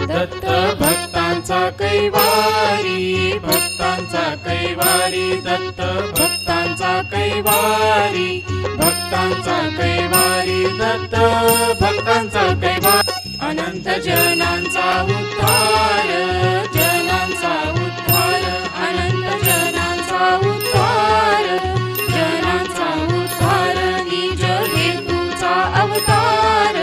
दत्त भक्तांचा कैवारी, भक्तांचा कैवारी, दत्त भक्तांचा कैवारी, भक्तांचा कैवारी, दत्त भक्तांचा कैवारी। अनंत जनांचा उद्धार, जनांचा उद्धार, अनंत जनांचा उद्धार, जनांचा उद्धार। निज हेतूचा अवतार,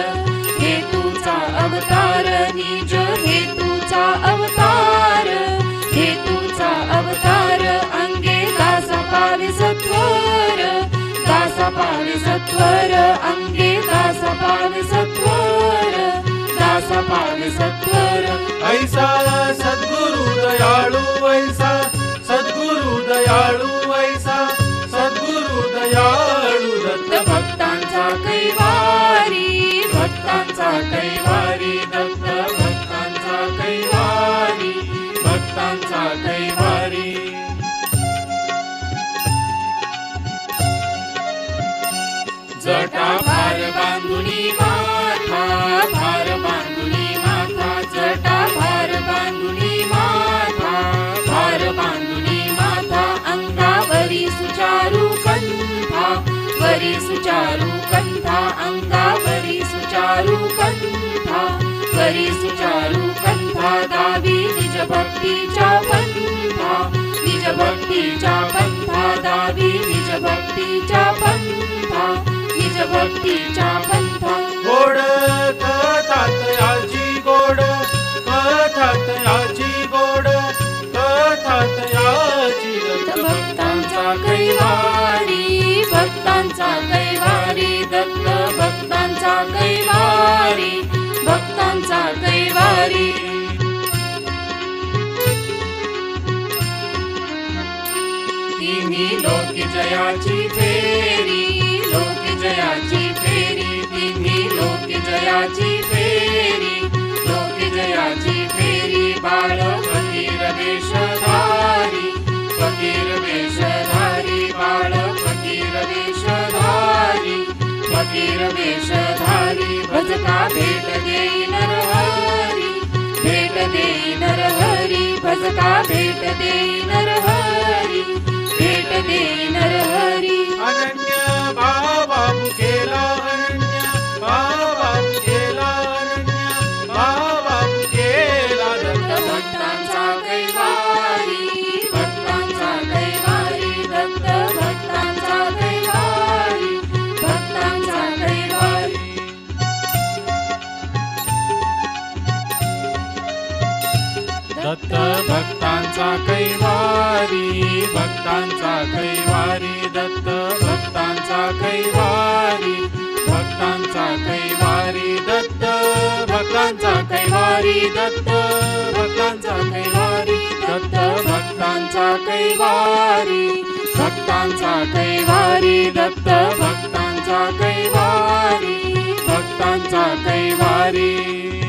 हेतूचा अवतार, निज हेतूचा अवतार, हेतूचा अवतार। अंगे दासा पावे सत्वर, दासा पावे सत्वर, अंगे दासा पावे सत्वर, दासा पावे सत्वर। ऐसा सद्गुरु दयाळू, ऐसा सद्गुरु दयाळू, ऐसा सद्गुरु दयाळू। दत्त भक्तांचा कैवारी, भक्तांचा कैवारी, दत्त भक्तांचा कैवारी, भक्तांचा कैवारी। जटा भार बांधुनी माथा, भार बांधुनी माथा, जटा भार बांधुनी माथा, भार बांधुनी माथा। अंगावरी सुचारू कंथा, वरी सुचारू कंथा, अंगावरी सुचारू कंथा, वरी सुचारू कंथा। दावी निज भक्तीच्या पंथा, निज भक्तीच्या पंथा, दावी निज भक्तीच्या पंथा, निज भक्तीच्या पंथा। गोड कथात याची गोड, कथात याची गोड, कथात याची। दत्त भक्तांचा कैवारी, भक्तांचा कैवारी, दत्त भक्तांचा कैवारी, भक्तांचा कैवारी। तिन्ही लोक जयाची फेरी, लोक जयाची फेरी, तिन्ही लोक जयाची फेरी, लोक जयाची फेरी। बाळ फकीर वेशधारी, फकीर वेशधारी, बाळ फकीर वेशधारी, फकीर वेशधारी। भजका भेट देई नरहरी, भेट देई नरहरी, भजका भेट देई नरहरी, भेट देई नरहरी। अनन्य भावा मुखेला, अनन्य भावा मुखेला, अनन्य भावा मुखेला। दत्त भक्तांचा कैवारी, भक्तांचा कैवारी, दत्त भक्तांचा कैवारी, भक्तांचा कैवारी। दत्त भक्तांचा कैवारी, भक्तांचा कैवारी, दत्त भक्तांचा कैवारी, भक्तांचा कैवारी, दत्त भक्तांचा कैवारी, दत्त भक्तांचा कैवारी, दत्त भक्तांचा कैवारी, भक्तांचा कैवारी, दत्त भक्तांचा कैवारी, भक्तांचा कैवारी।